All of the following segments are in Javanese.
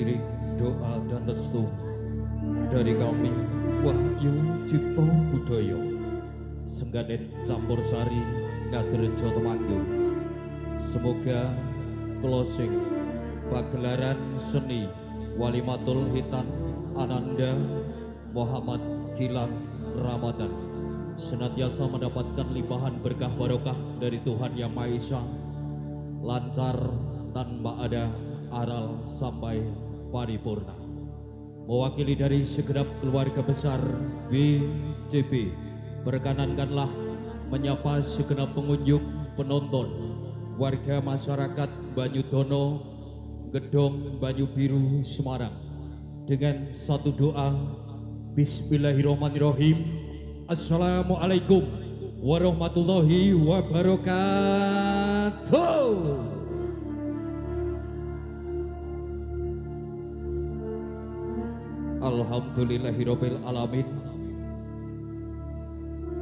teriring doa dan restu dari kami Wahyu Cipto Budoyo Sengganet Campur Sari Ngaderjo Temanggung. Semoga closing pagelaran seni Walimatul Hitan Ananda Muhammad Gilang Ramadan senantiasa mendapatkan limpahan berkah barokah dari Tuhan Yang Maha Esa, lancar tanpa ada aral sampai paripurna. Mewakili dari segenap keluarga besar BJB, perkenankanlah menyapa segenap pengunjung, penonton, warga masyarakat Banyudono, Gedong Banyu Biru, Semarang dengan satu doa. Bismillahirrahmanirrahim. Assalamualaikum warahmatullahi wabarakatuh. Alhamdulillahirabbil alamin.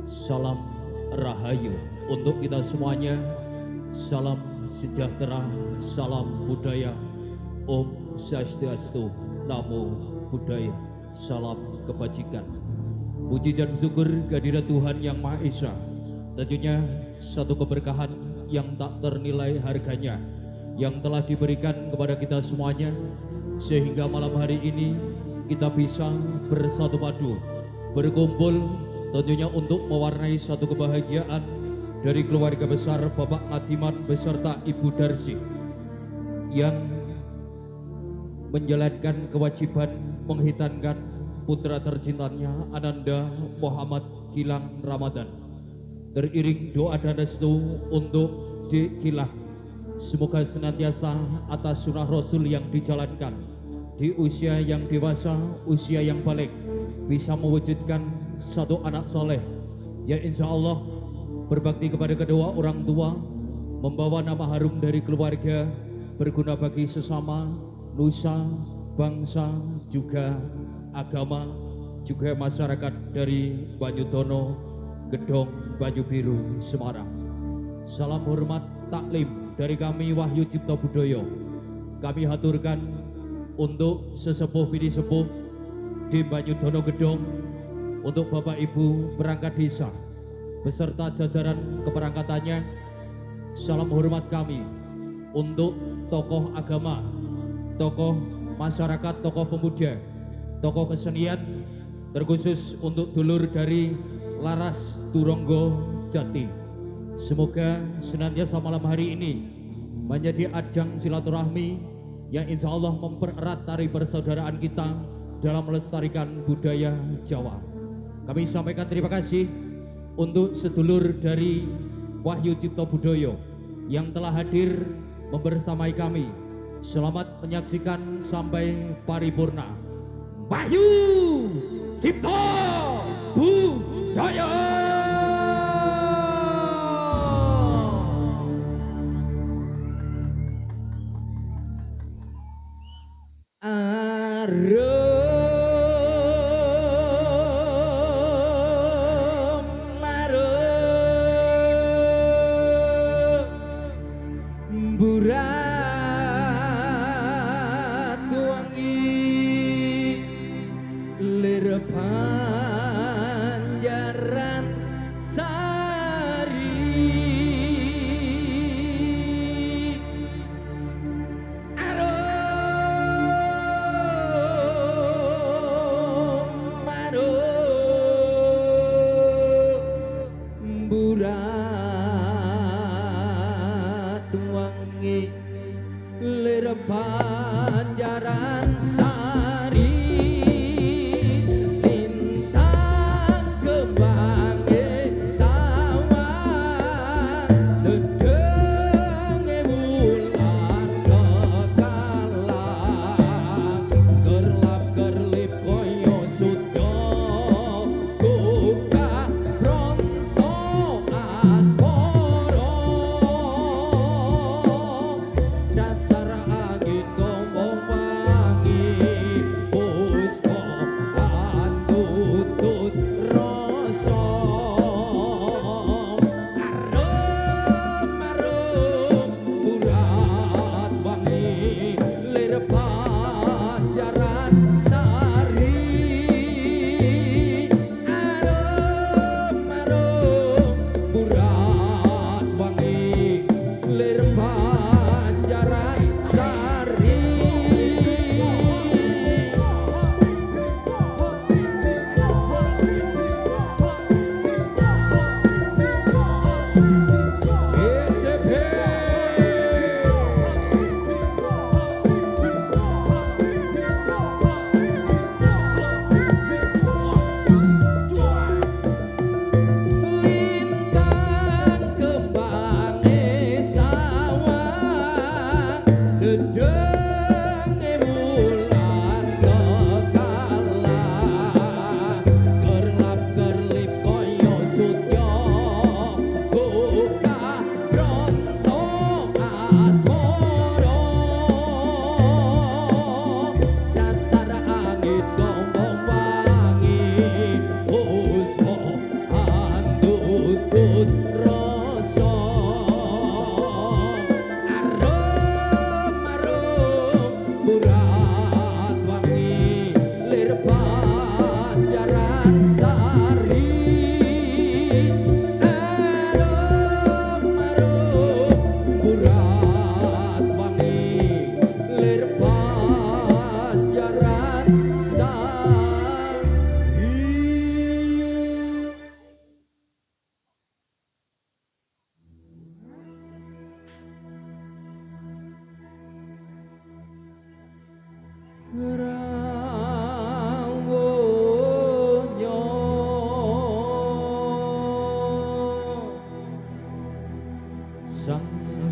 Salam rahayu untuk kita semuanya. Salam sejahtera, salam budaya. Om Swastiastu, Namo Buddhaya. Salam kebajikan. Puji dan syukur kehadirat Tuhan Yang Maha Esa. Tentunya satu keberkahan yang tak ternilai harganya yang telah diberikan kepada kita semuanya, sehingga malam hari ini kita bisa bersatu padu, berkumpul tentunya untuk mewarnai satu kebahagiaan dari keluarga besar Bapak Ngadiman beserta Ibu Darsi yang menjalankan kewajiban menghitankan putra tercintanya Ananda Muhammad Gilang Ramadan. Teriring doa dan restu untuk Dik Gilang, semoga senantiasa atas sunnah Rasul yang dijalankan di usia yang dewasa, usia yang balik, bisa mewujudkan satu anak soleh yang insya Allah berbakti kepada kedua orang tua, membawa nama harum dari keluarga, berguna bagi sesama, nusa, bangsa, juga agama, juga masyarakat dari Banyudono, Gedong Banyu Biru, Semarang. Salam hormat taklim dari kami Wahyu Cipto Budoyo. Kami haturkan untuk sesepuh bini sepuh di Banyudono Gedong, untuk Bapak Ibu perangkat desa beserta jajaran keperangkatannya. Salam hormat kami untuk tokoh agama, tokoh masyarakat, tokoh pemuda, tokoh kesenian, terkhusus untuk dulur dari Laras Turonggo Jati. Semoga senantiasa malam hari ini menjadi ajang silaturahmi yang insya Allah mempererat tali persaudaraan kita dalam melestarikan budaya Jawa. Kami sampaikan terima kasih untuk sedulur dari Wahyu Cipto Budoyo yang telah hadir membersamai kami. Selamat menyaksikan sampai paripurna. Wahyu Cipto Budoyo. Banjaran Sari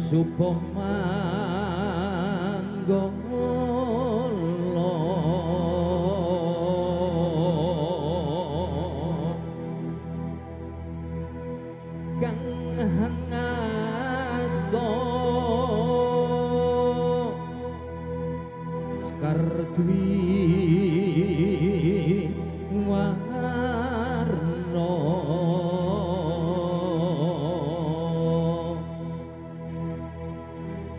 supo manggolo kang hangasta sekar dwi warna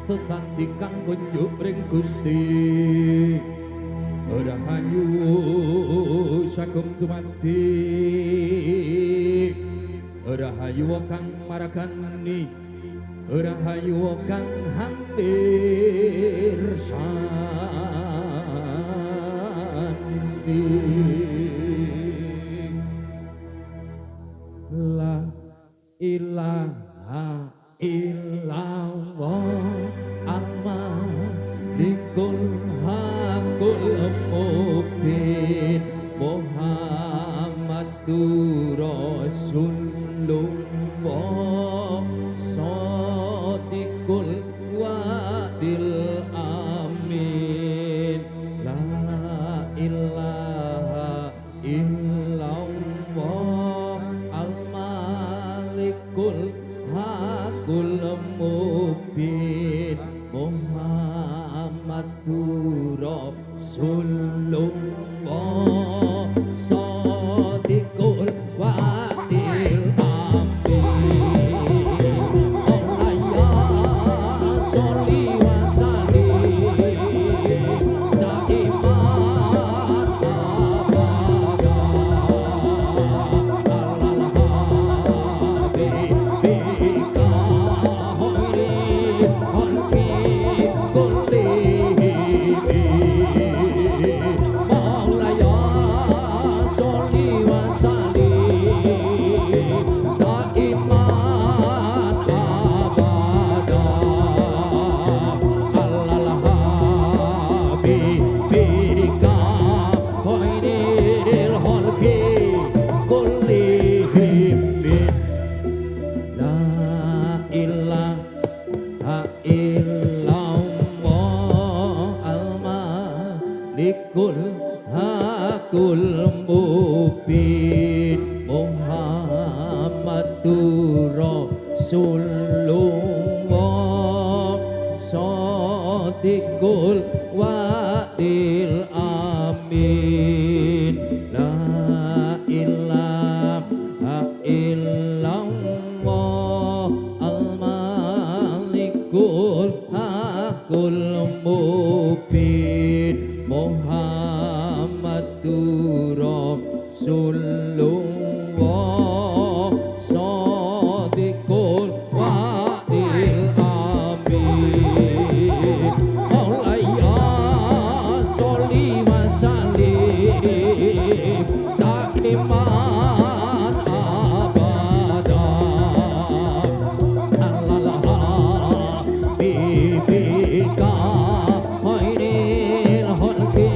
sesanti kang kunjuk ring Gusti rahayu sakum dumadi rahayu kang maragani rahayu kang hampir sandi la ilaha illallah al-malikul hakul mubin Muhammadur Rasulullah Shadiqul wadil amin la ilaha illallah al-malikul hakul mubin Muhammadur Rasulullah Shadiqul wadil amin Maulaya sholli wa sallim daiman abada alal habibika khairil khalqi kullihim Maulaya sholli wa sallim daiman abada alal habibika khairil khalqi kullihim la ilaha illallah al-malikul hakul mubin Muhammadur Rasulullah Shadiqul wadil amin la ilaha illallah al-malikul hakul mubin Muhammadur Rasulullah Shadiqul wadil amin Maulaya sholli wa sallim daiman abada alal habibika khairil khalqi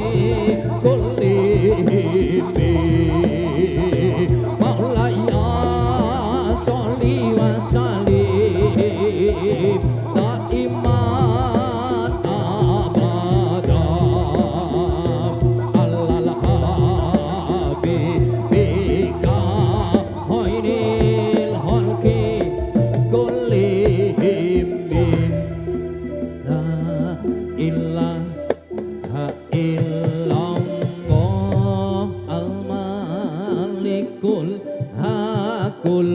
kullihim Maulaya sholli wa sallim daiman abada alal habibika khairil khalqi kullihim la ilaha illallah al-malikul hakul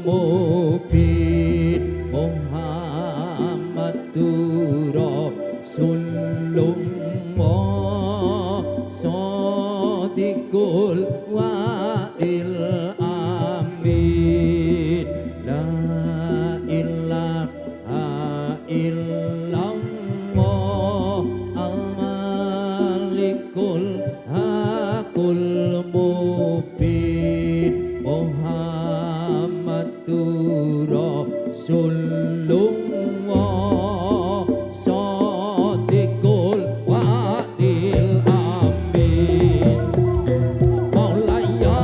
mubin Muhammadur Rasulullah Shadiqul wadil amin la ilaha illallah al-malikul hakul mubin Muhammadur Rasulullah Shadiqul wadil amin Maulaya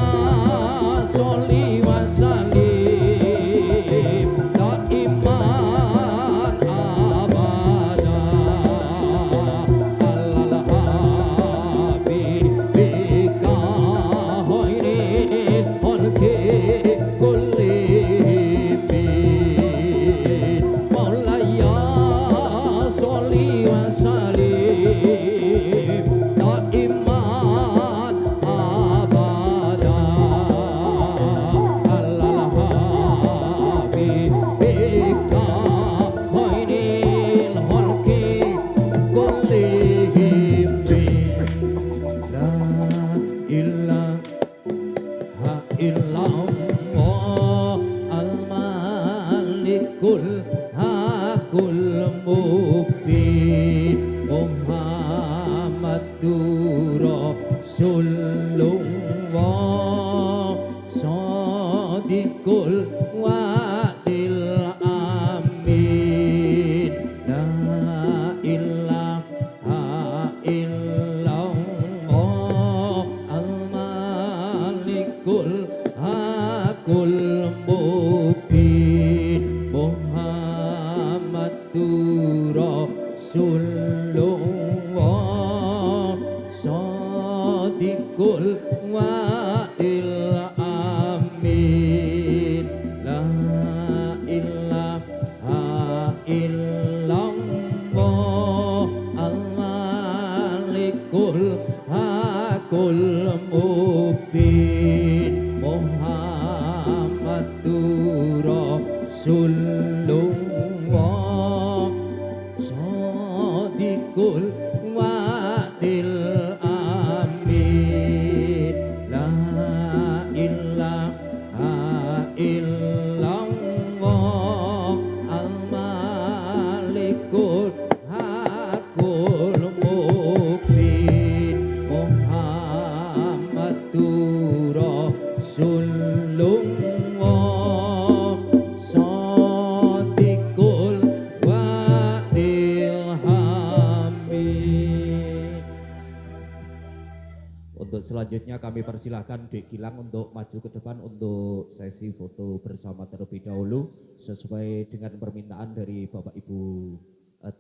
ilaha illallah al-malikul hakul mubin Muhammadur Rasulullah Shadiqul wa'dil amin la ilaha illallah al-malikul hakul mubin Muhammadur Rasulullah Shadiqul wa'dil amin la ilaha illallah al-malikul hakul mubin Muhammadur Rasulullah Shadiqul wa'dil amin la ilaha illallah al-malikul hakul mubin Muhammadur Rasulullah Shadiqul wa'dil amin. Untuk selanjutnya kami persilahkan Dek Gilang untuk maju ke depan untuk sesi foto bersama terlebih dahulu sesuai dengan permintaan dari Bapak Ibu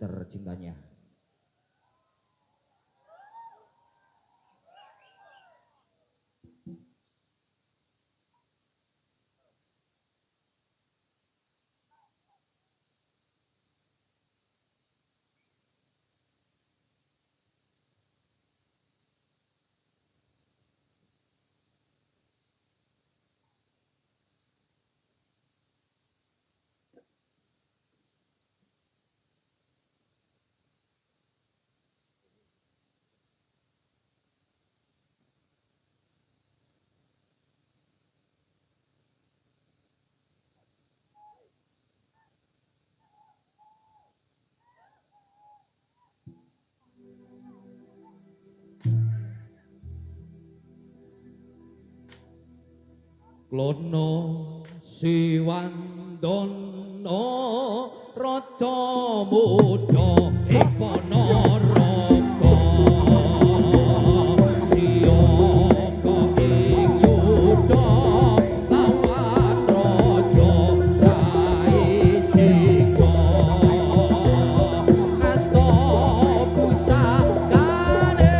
tercintanya. Klono Siwandono Raja Muda ing Ponorogo Siyaga ing yuda lawan raja Rai Singa asta pusakane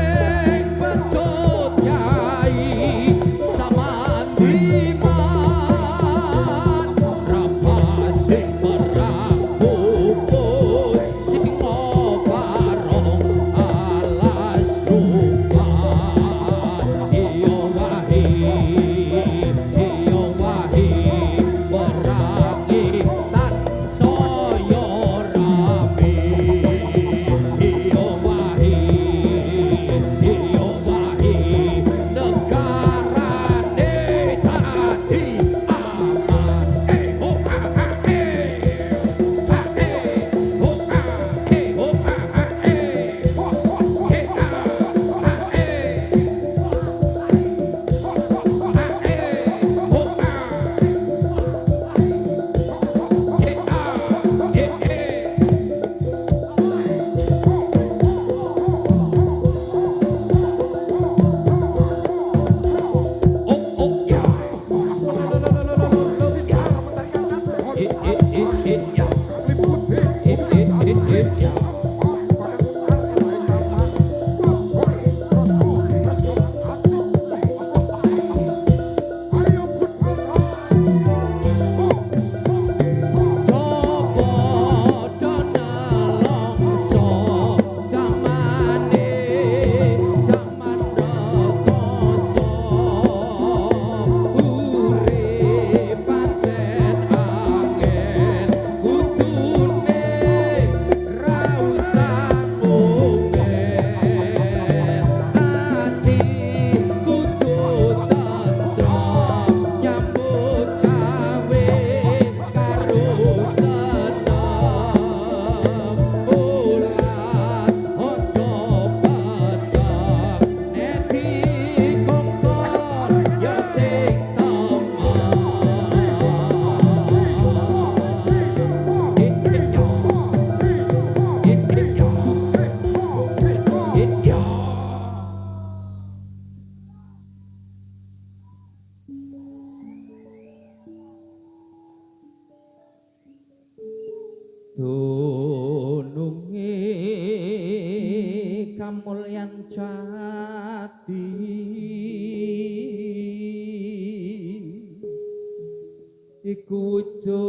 pecut yai samandri sing perang puput sing parong dununge kamulyan jati iku wujud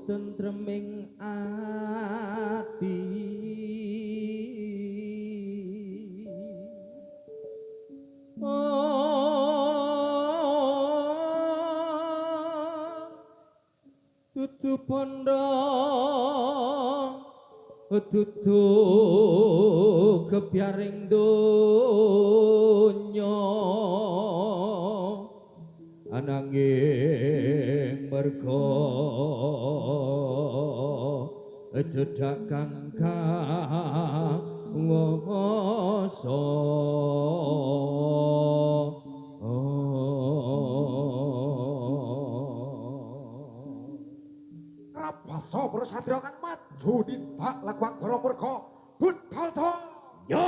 tentreming ati dudu pondo dudu kebyaring donya ananging merga jedak kang ngasa Rabasa para satria kang maju nindak lakuang goro merga budal to yo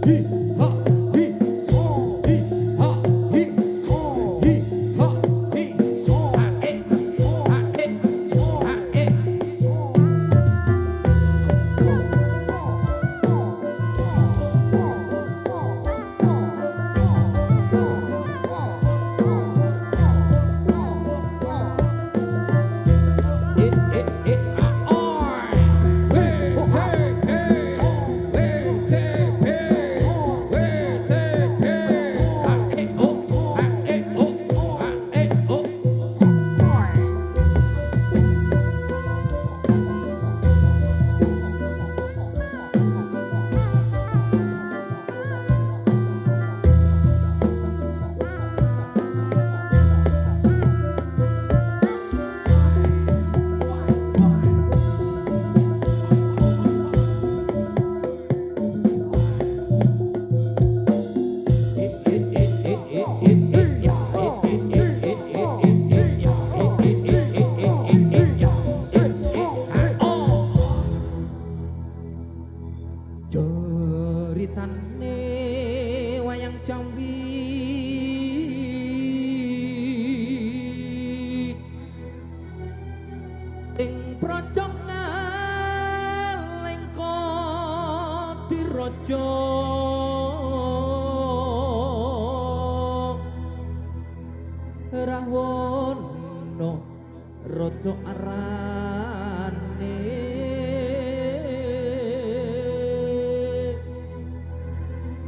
hi ha hi so hi ha hi so hi ha hi so ha e ha e ha e Ceritane wayang Jambi ing projongan lengko diraja Rawana raja arane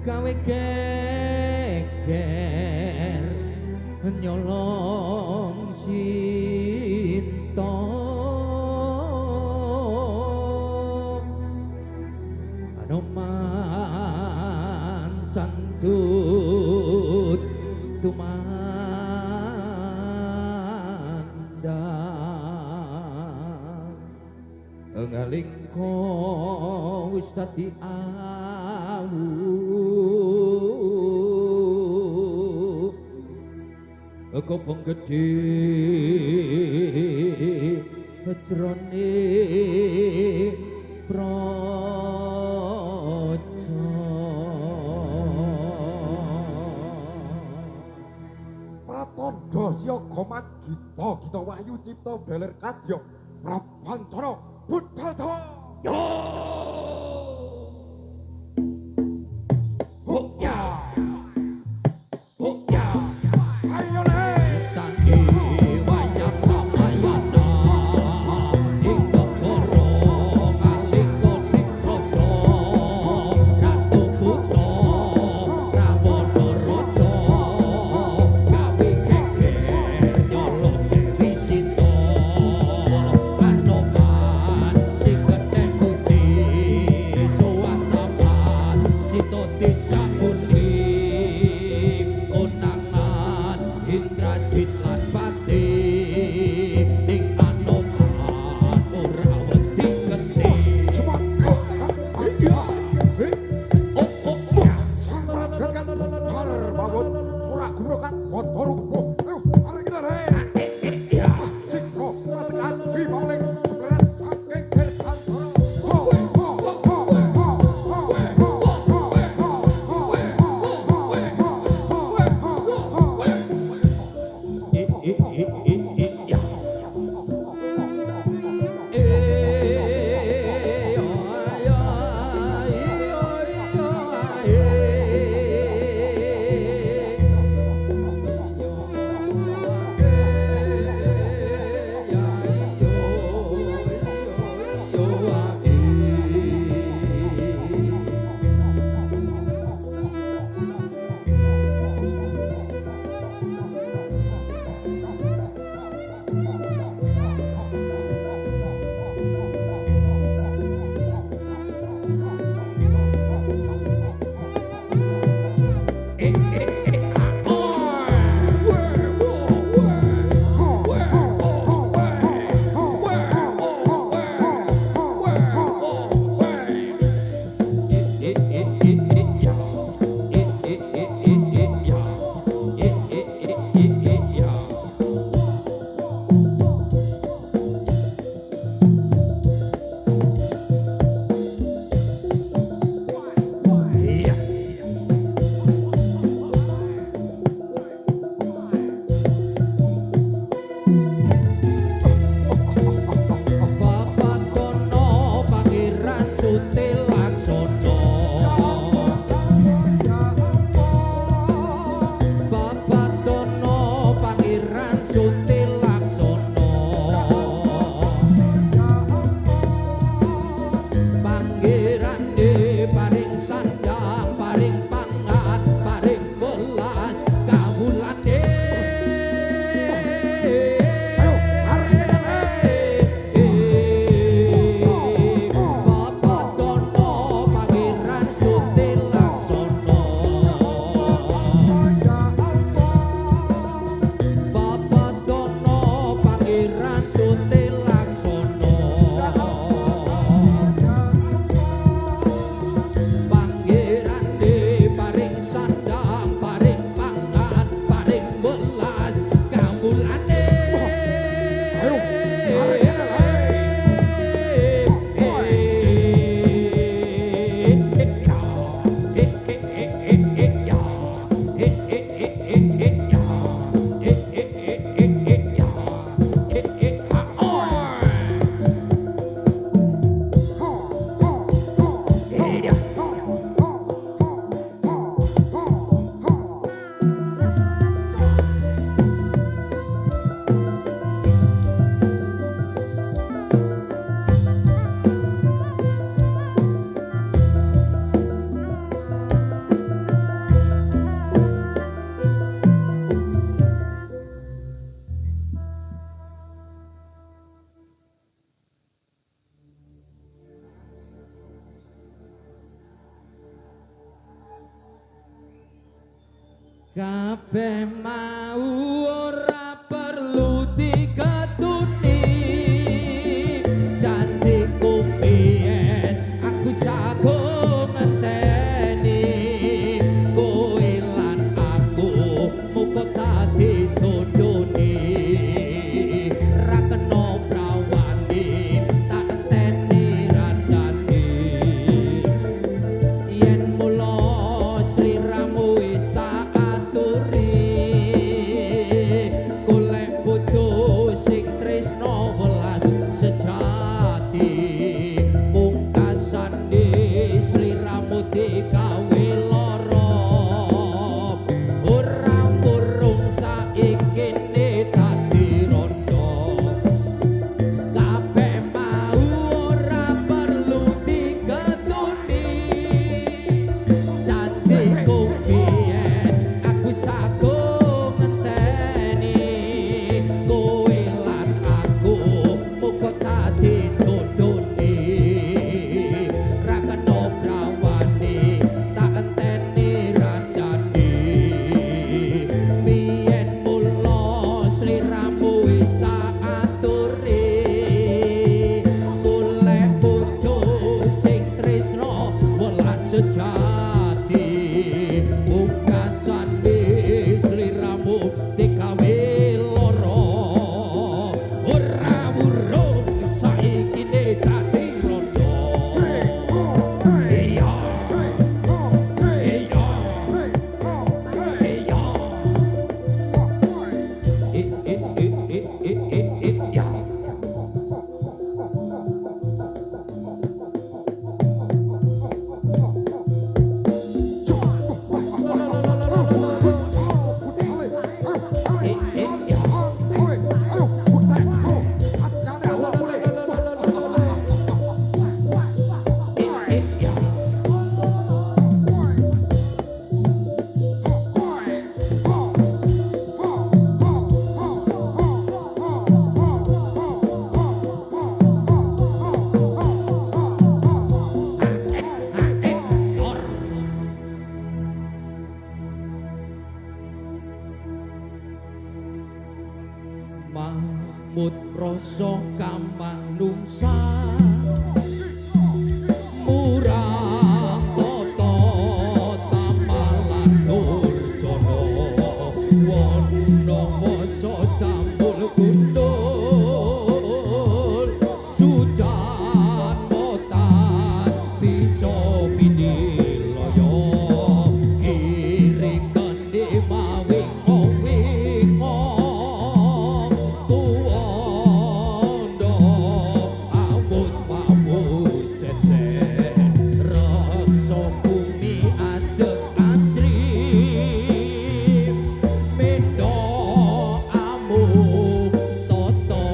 gawe geger nyolong Sinta Anoman cantut tumandang ngalingko wis dadi awu kobong gedhe jrone praja Pratandha siyaga magita gita wayu cipta beler kadya Prabancana Buddhata yo Hukya Hukya ayo le tangi wayang ramayana ing negara ngalika dipraja Ratu Buta Rawana raja gawe geger nyolong Dewi Sinta Anoman sing gedhe putih kabeh mau ora perlu diketuti janjiku biyen aku sago ngenteni kowe lan aku muga dadi jodhone ra kena prawani tak enteni randane yen mula sliramu wis tak aturi golek bojo sing tresno welas sejati pungkasane sliramu digawe lara ora murung saikine dadi rondo kabeh mau ora perlu diketuni janjiku biyen aku sago ngenteni kowe lan aku muga dadi jodhone ra kena prawani tak enteni randane biyen mula sliramu wis tak aturi golek bojo sing tresno welas sejati pungkasane sliramu digawe lara ora urung saikine dadi rondo iya iya iya iya Mahmud rasa kamanungsa murah tata tamalan durjana wana wasa campur gundul sujan motan bisa pinilaya kiri kande mawing wingo tuwanda awut-awut cecek reksa bumi adeg asri mendo amu tata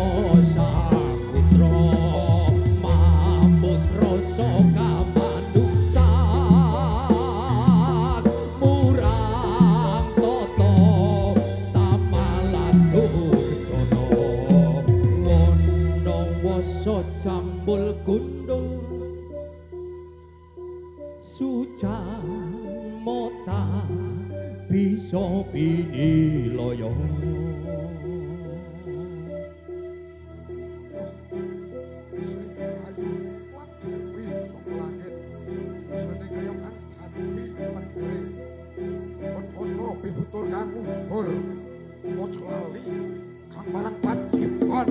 saputra mamut rasa kamanungsan murang tata tamalan durjana wana wasa campul gundul sujan mota bisa pinilaya Pibutur kang luhur ojo lali kang marang paciban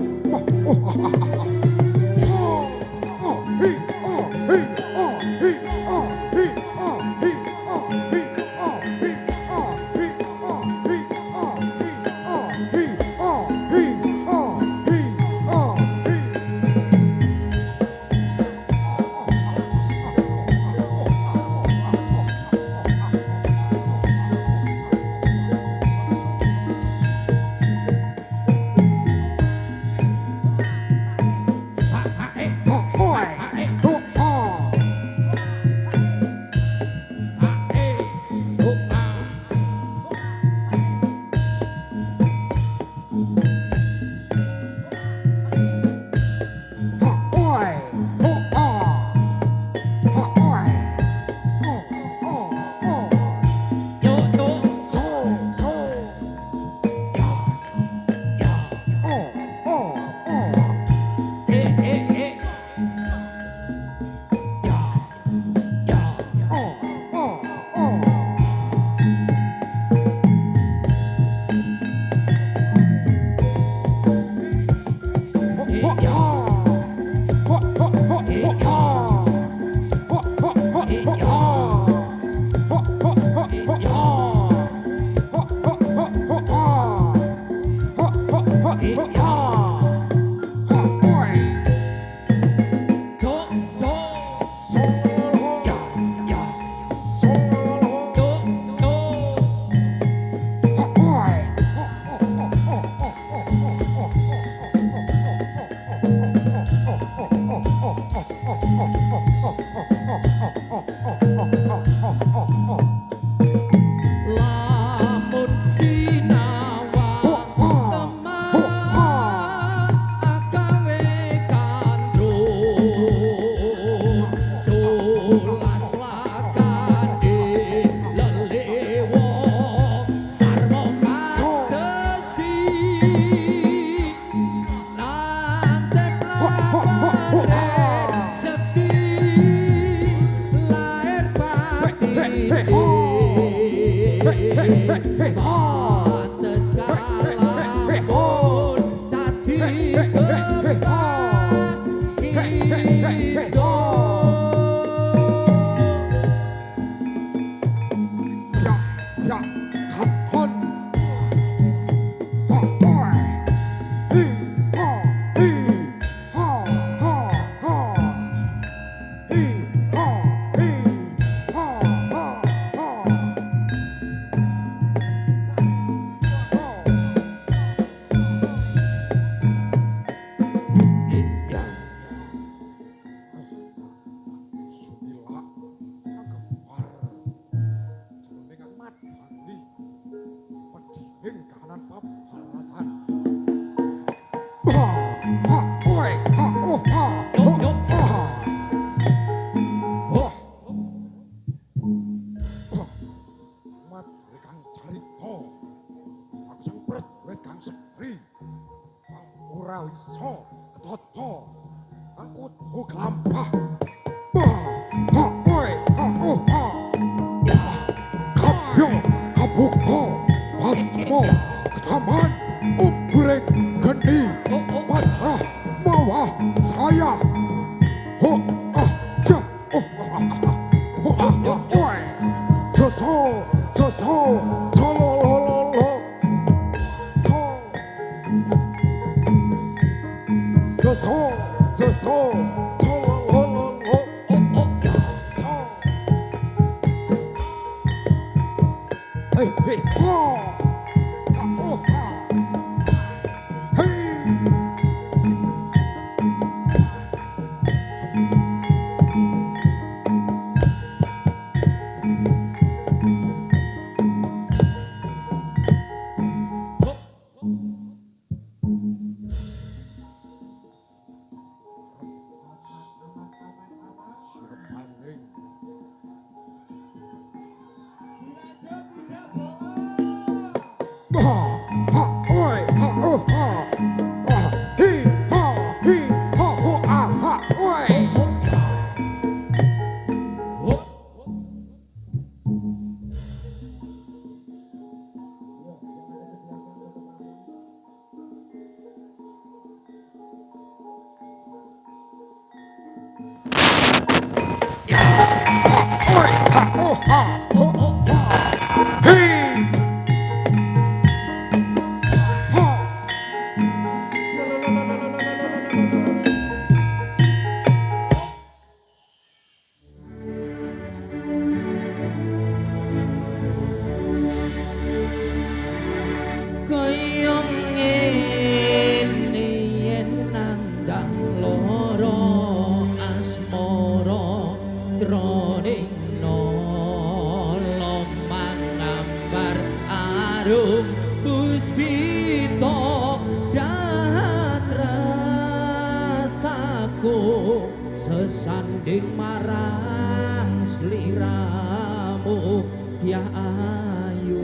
Sesanding marang sliramu dia ayu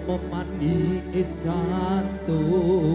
memandi jantungku.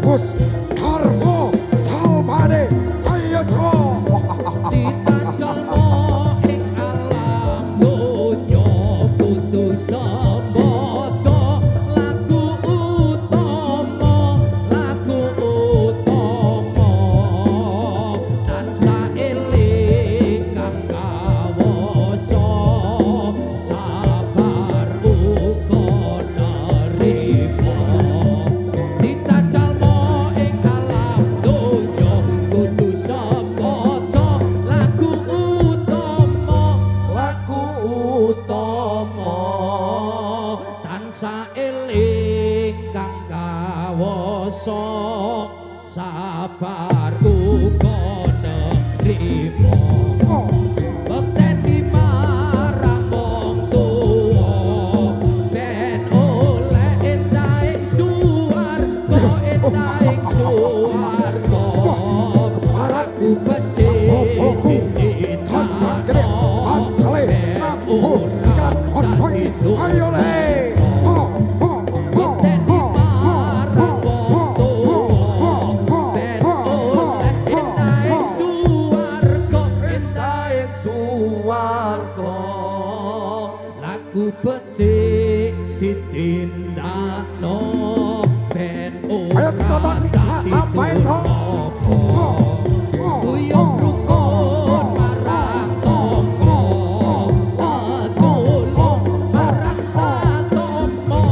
Gus Darmo Jalmane ayo co Ditanjalmo ing alam donya putus sembada lagu utama tansah eling kang kawasa sabar uga nerima ditanjalmo ing alam donya kudu sembada lagu utama tansah eling kang kawasa sabar uga nerima bekteni marang wong tuwa ben oleh endah ing suwarga aku becik tangan gede pancale aku sekarang hoi ayo le bekteni marang wong tuwa ben oleh endah ing suwarga lagu becik ditindakno ben ayo kita sih apa itu kuyung rukun marang tangga tulung marang sasama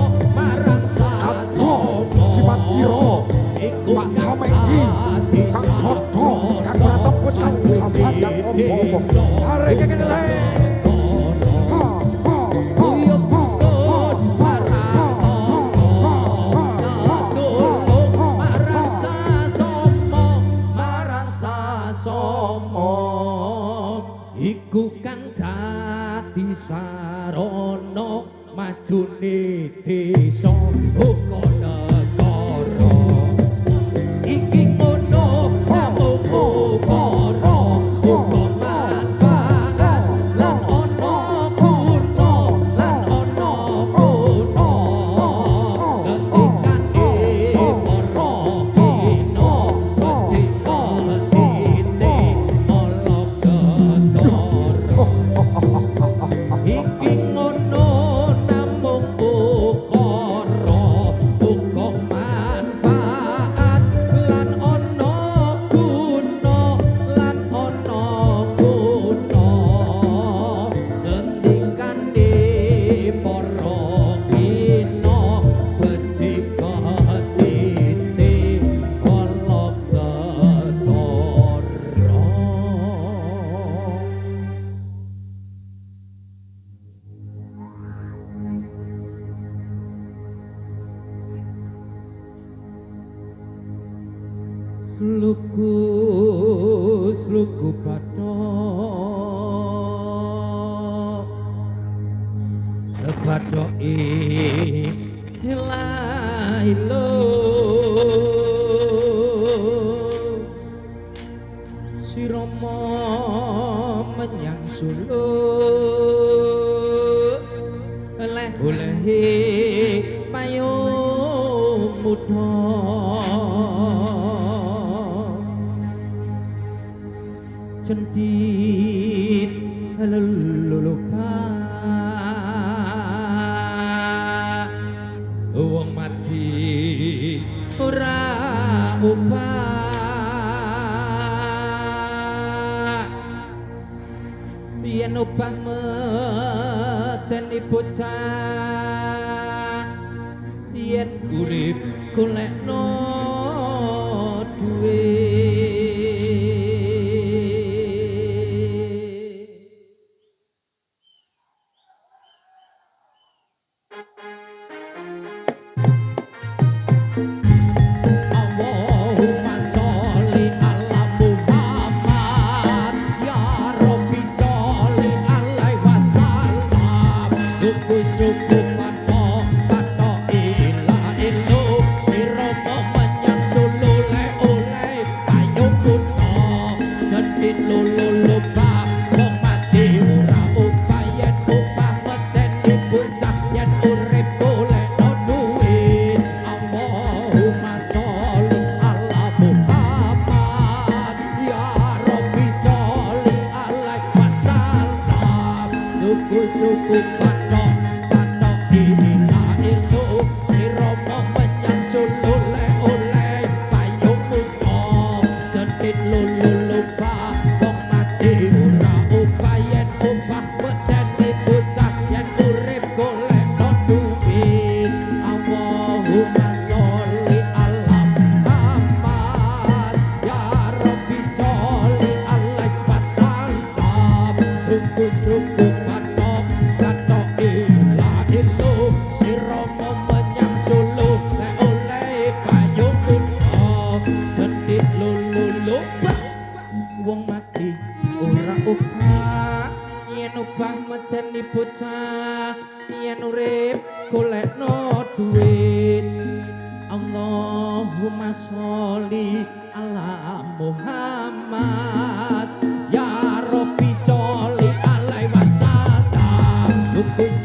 sifat iro iku Pak Kamenggi Kang Toto Kang Pratempus Kang Hambat dan Om-Om tarik ke le kuyung rukun marang tangga tulung marang sasama iku kang dadi sarana majune desa uga negara iki ngono namung ukara uga manfaat lan ana guna ngendikane para kina becik atine olok ketara iki ngono namung ukara uga manfaat lan ana guna ngendikane para kina becik atine olok ketara sluku badoke lailo sirama menyang sulu leh olehe payung mudha centit lulupa wong mati ora upah yen upah meteni bocah yen urip golekno duit Allahumma sholli ala Muhammad ya Rabbi sholli alaihi wasallam cukup pato ilah ilo sira suku patok patok ila ilu siromo menyang sulu le oleh payung muto jendit lulu lupa wong mati ora upayen upah medeni bocah yen urip golek no duit Allahumma sholli ala Muhammad ya Rabbi sholli alaihi wasallam rukus rukus patok patok ila ilu siromo menyang sulu le oleh payung muto jendit lulu lupa wong mati ora upah yen upah medeni bocah yen urip golekno duit Allahumma sholli ala Muhammad ya Rabbi sholli alaihi wasallam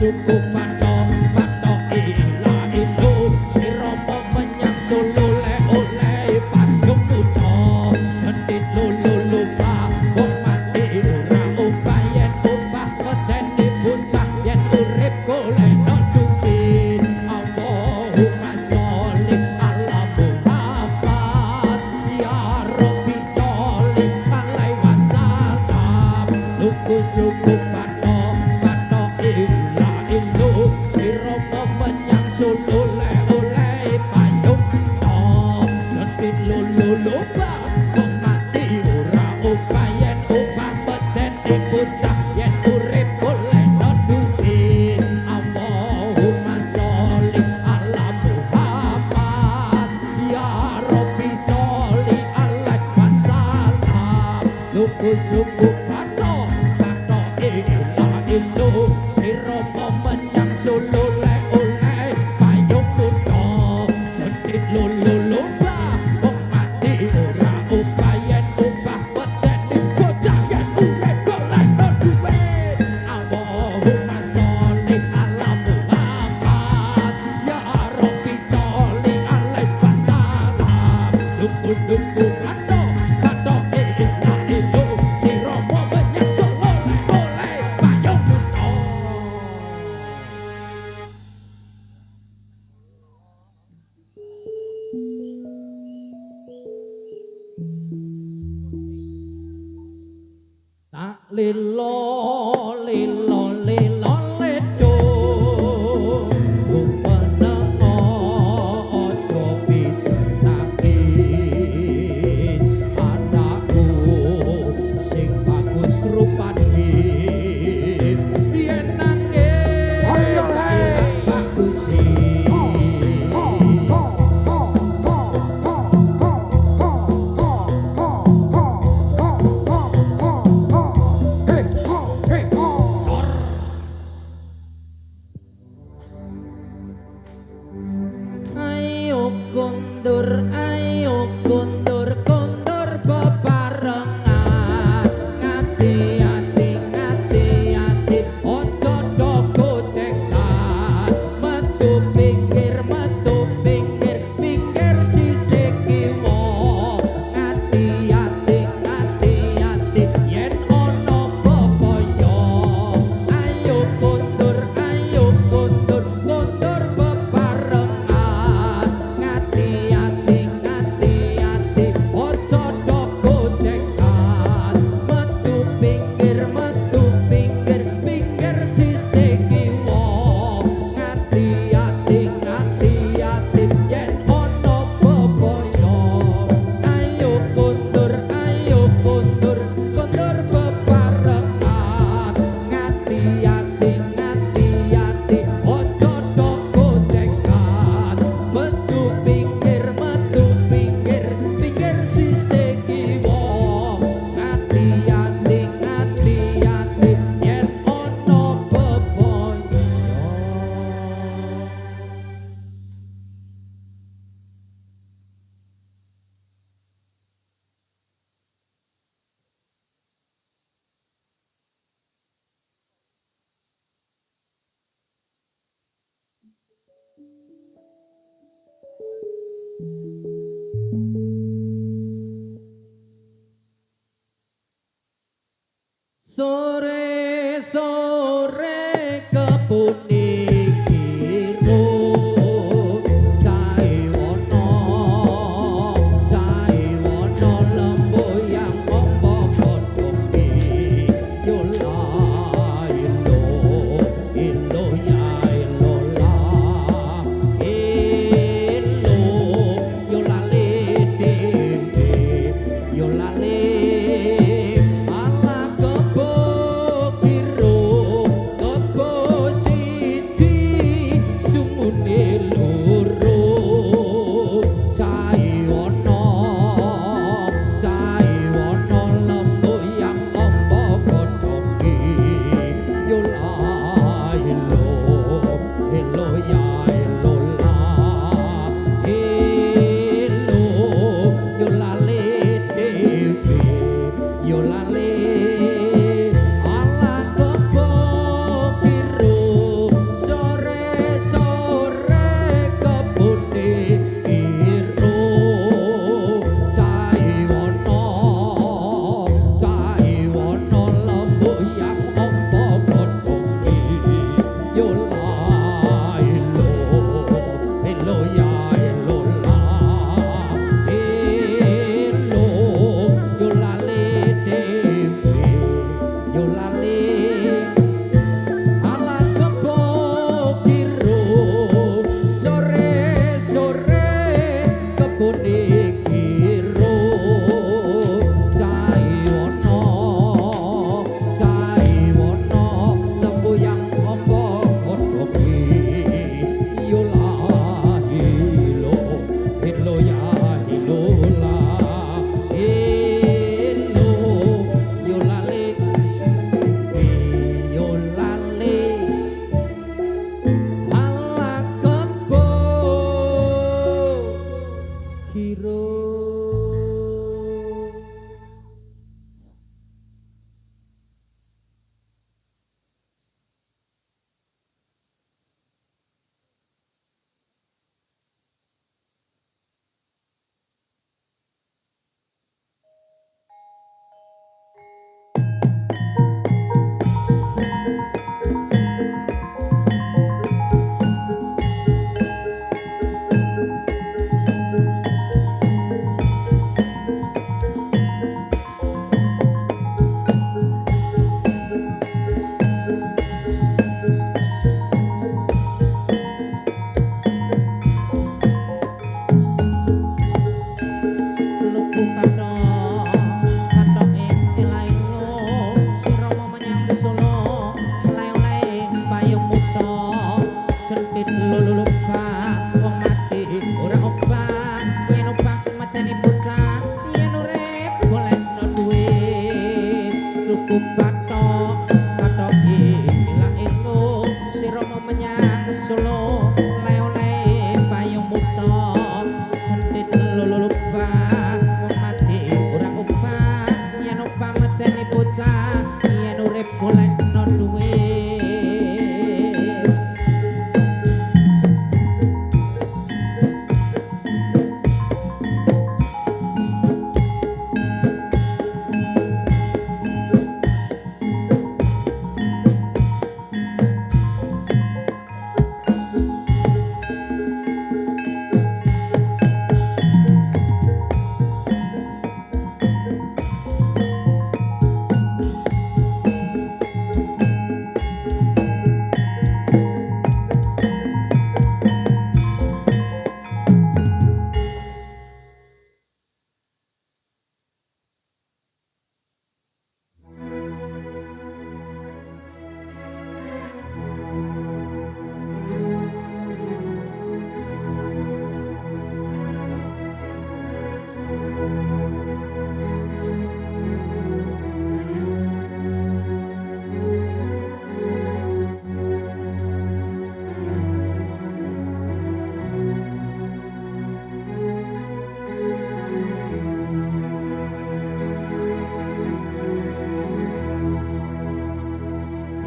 suku patok patok ila ilu siromo menyang sulu le oleh payung muto jendit lulu lupa wong mati ora upah yen upah medeni bocah yen urip golekno duit Allahumma sholli ala Muhammad ya Rabbi sholli alaihi wasallam suku patok patok ila ilu siromo menyang sulu le oleh payung muto jendit lulu lupa wong mati ora upah yen upah medeni bocah yen urip golekno duit Allahumma sholli ala Muhammad ya Rabbi sholli alaihi wasallam suku patok patok ila ilu siromo menyang sulu le oleh payung muto jendit lulu lupa wong mati ora upah yen upah medeni bocah yen urip golekno duit Allahumma sholli ala Muhammad ya Rabbi sholli alaihi wasallam duku patok patok ila ilu siromo menyang sulu le oleh payung muto tak lilo lilo lilo ledo jumenengo ojo pijenake anakku sing bagus rupane yen nangis bagus Hey,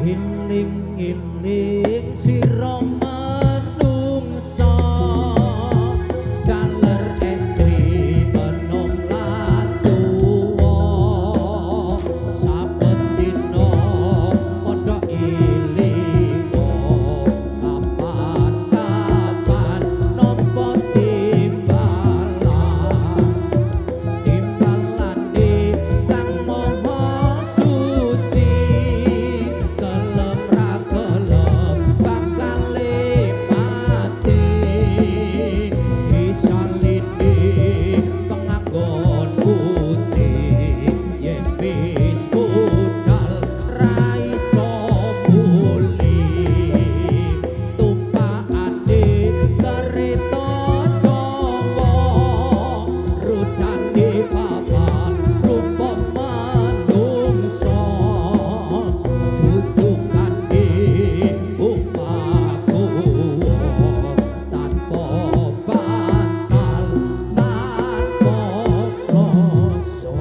Iling-iling sira manungsa jaler estri enom lan tuwa saben dina padha ilingo kapan-kapan nampa timbalan kang maha suci kelem ra kelem bakal mati bisa lini pengakon putih yen wis budal ra iso muli tumpakane kereta Jawa rutane papan rupa manungsa dudukane upaku tanpa bantal tanpa rasa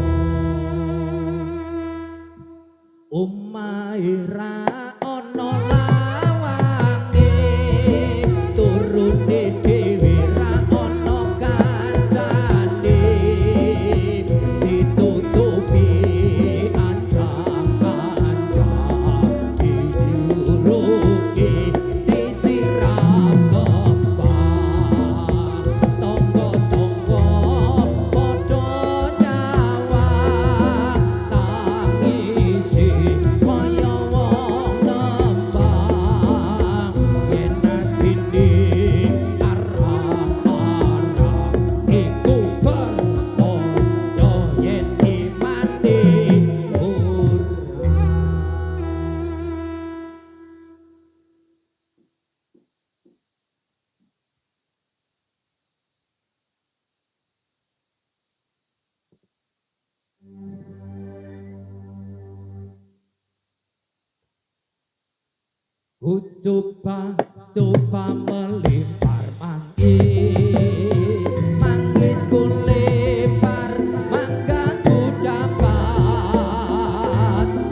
omahe ra ana lawange turune dhewe ra ana kancane ditutupi ancang-ancang dijuruki disiram kembang tonggo-tonggo padha nyawa tangisi kaya wong nembang yen ajine arah-arah iku berpondo yen imane murah. Coba melempar manggis ku lempar manggaku dapat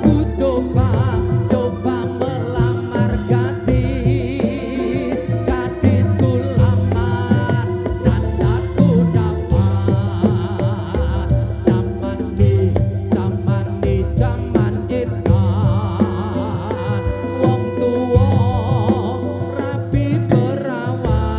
ku coba melamar gadis ku lamar candaku dapat zaman edan wong tuwa rapi berawat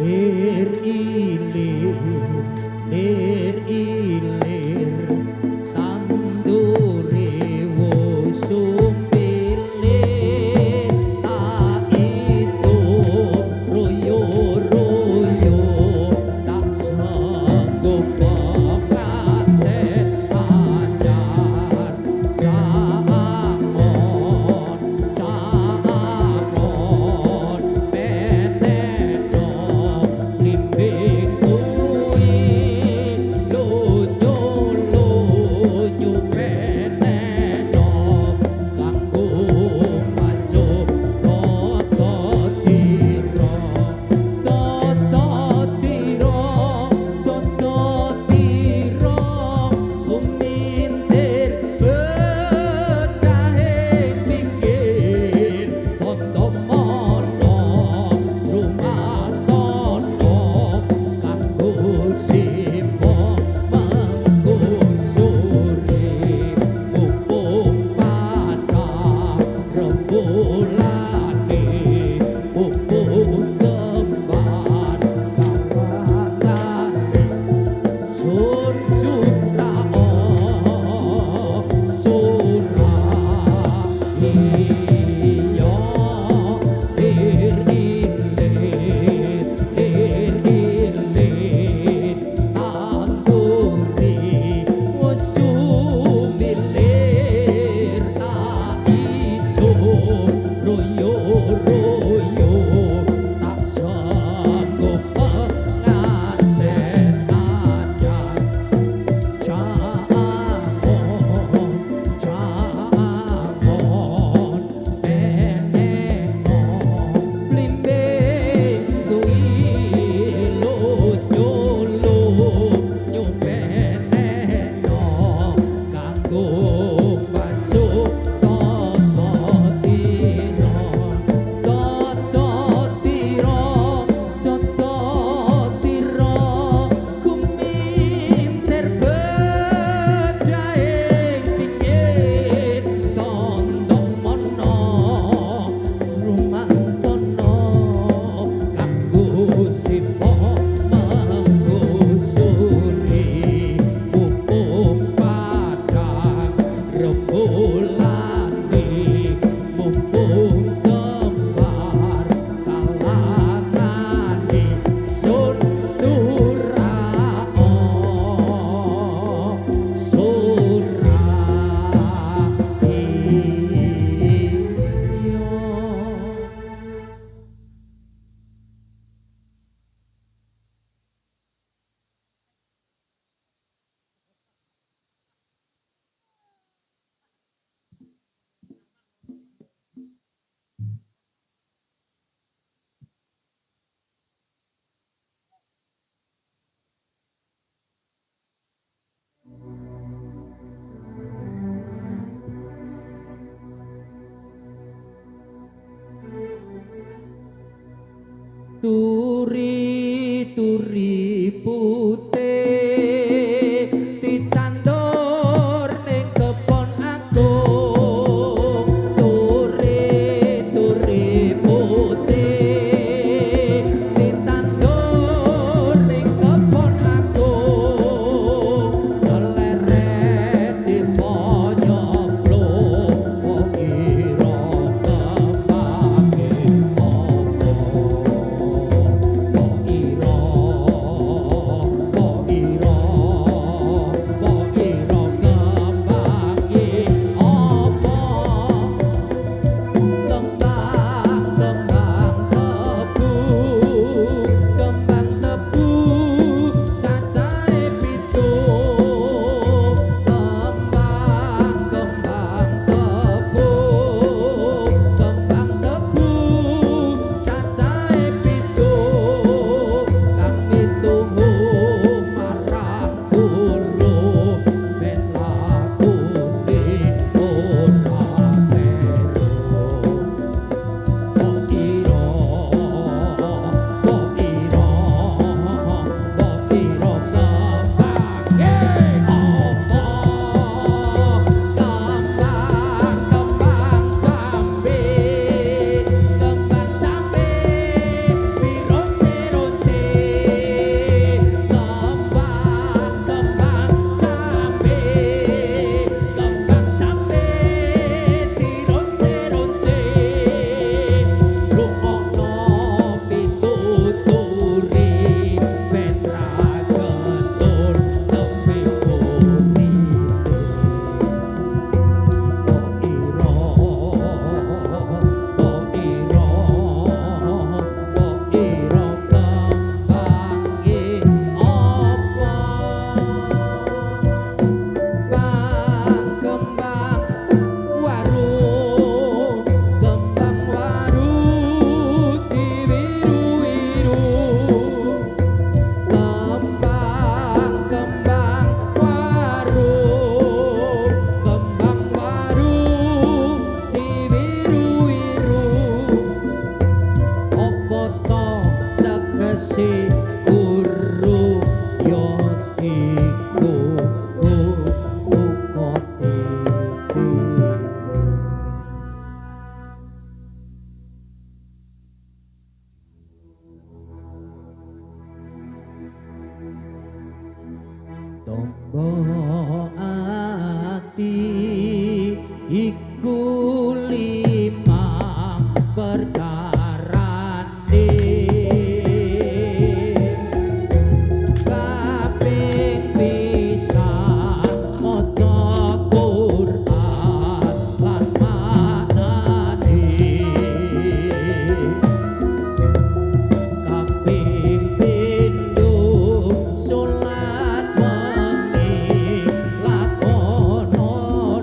Lir ilir, lir ilir, tandure wosumpilir, tak itu royo-royo, tak sanggup pengantin anyar, caamon, caamon, peneno, blimbing kuwi, lunyu-lunyu peneno, kanggo masuk toto tiro, kumintir bedahe pinggir, tondo mono rumah tono, kanggo sipo mengkusuri, mumpung pada rembulane, mumpung tempat kapanane, sun surao surah iyo irilit irilit tanduri wasumilir, tak itu royo-royo, tak sanggup pengantin anyar, caamon, caamon, peneno, blimbing kuwi, lunyu-lunyu peneno, kanggo masuk toto tiro, kumintir bedahe pinggir, tondo mono rumantono, kanggo sipo mengkusuri, mumpung padang rembulane, mumpung tembar kalanane, sun surao surah iyo. Turi-turi putih ditandur ning kebon agung, turi-turi putih ditandur ning kebon agung, celeret diponyoplo kok kira kembange opo, kok kira Tombo ati iku limang perkarane kaping pisan maca Quran lan maknane kaping pindho salat wengi lakonono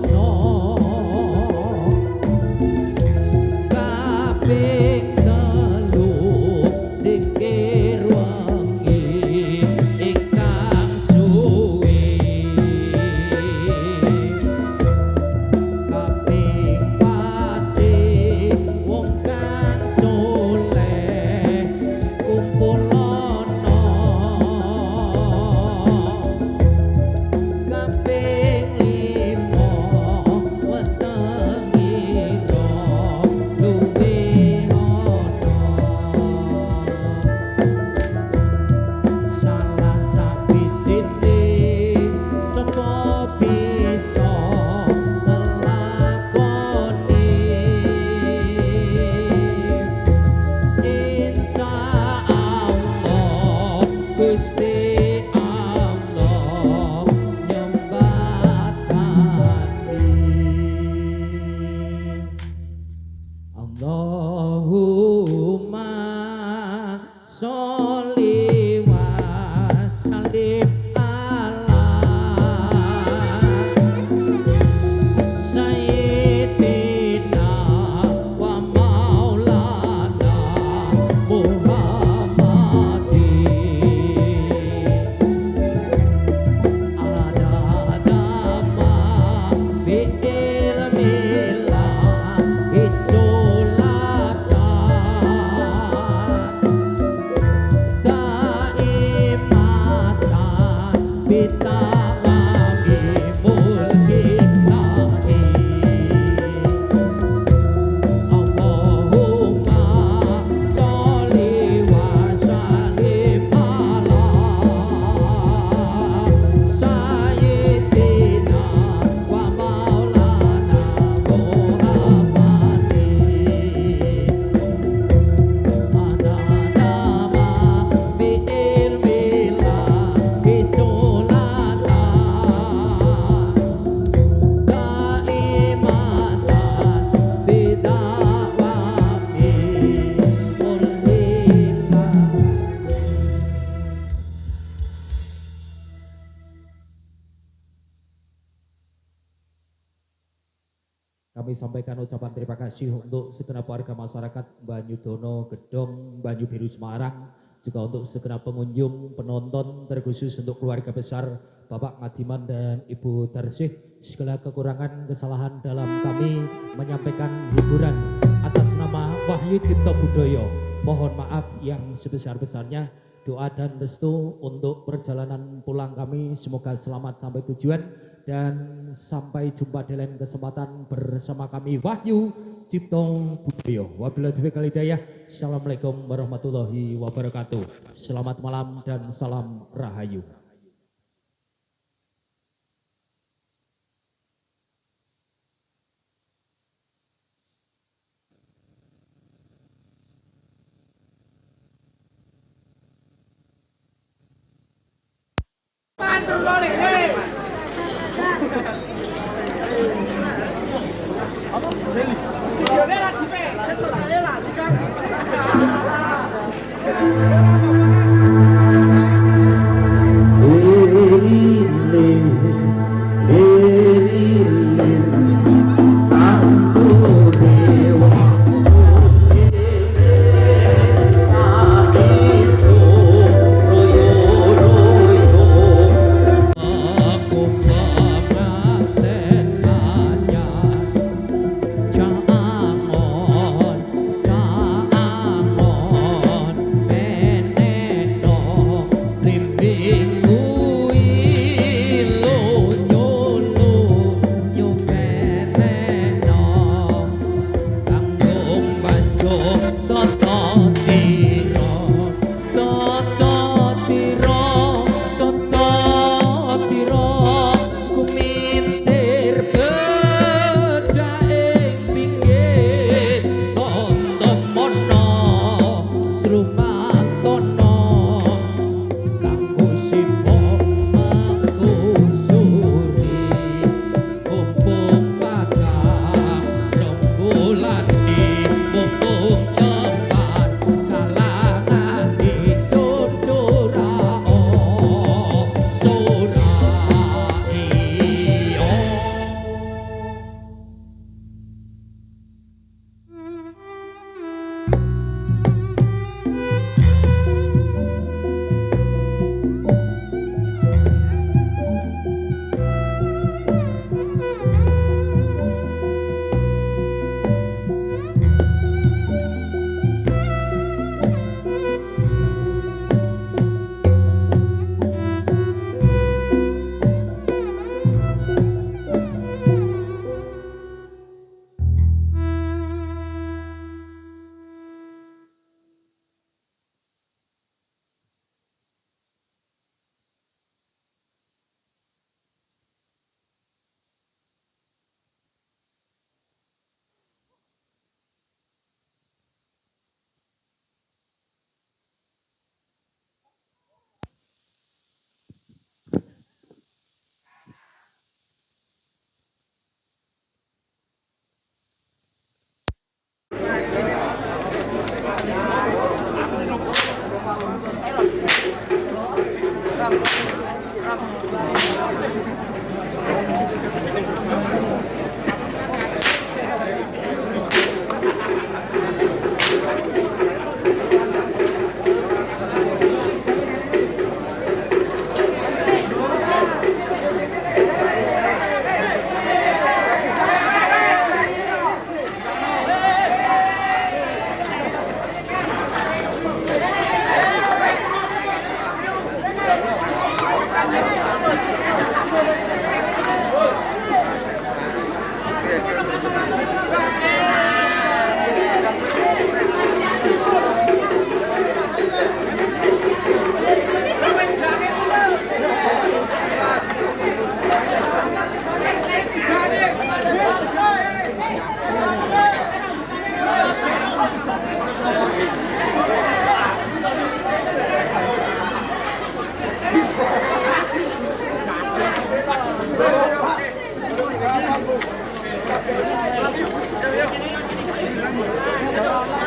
kaping telu dikir wengi ingkang suwe kaping pati wong kang soleh kumpulono kaping limo wetengiro luwe ono salah sawijine sapa bisa nglakoni insyaallah Gusti Allah nyembatani Allahumma sholli wa sallim ala sayyidina wa maulana Muhammadin adadama bi'ilmillah isolatan daimatan bitamami mulkitani Allahumma sholli wa sallim ala sayyidina wa maulana Muhammadin adadama bi'ilmillah isolatan daimatan bidawami mulkillah. Kami sampaikan ucapan terima kasih untuk segenap warga masyarakat Banyudono, Gedong, Banyu Biru Semarang, juga untuk segenap pengunjung, penonton, terkhusus untuk keluarga besar Bapak Ngadiman dan Ibu Darsih. Segala kekurangan, kesalahan dalam kami menyampaikan hiburan atas nama Wahyu Cipto Budoyo. Mohon maaf yang sebesar-besarnya. Doa dan restu untuk perjalanan pulang kami semoga selamat sampai tujuan dan sampai jumpa di lain kesempatan bersama kami Wahyu Cipto Budoyo. Wabillahi taufiq wal hidayah. Assalamualaikum warahmatullahi wabarakatuh. Selamat malam dan salam rahayu. Aku pengantin anyar Hãy subscribe cho kênh Ghiền Mì Gõ để không bỏ lỡ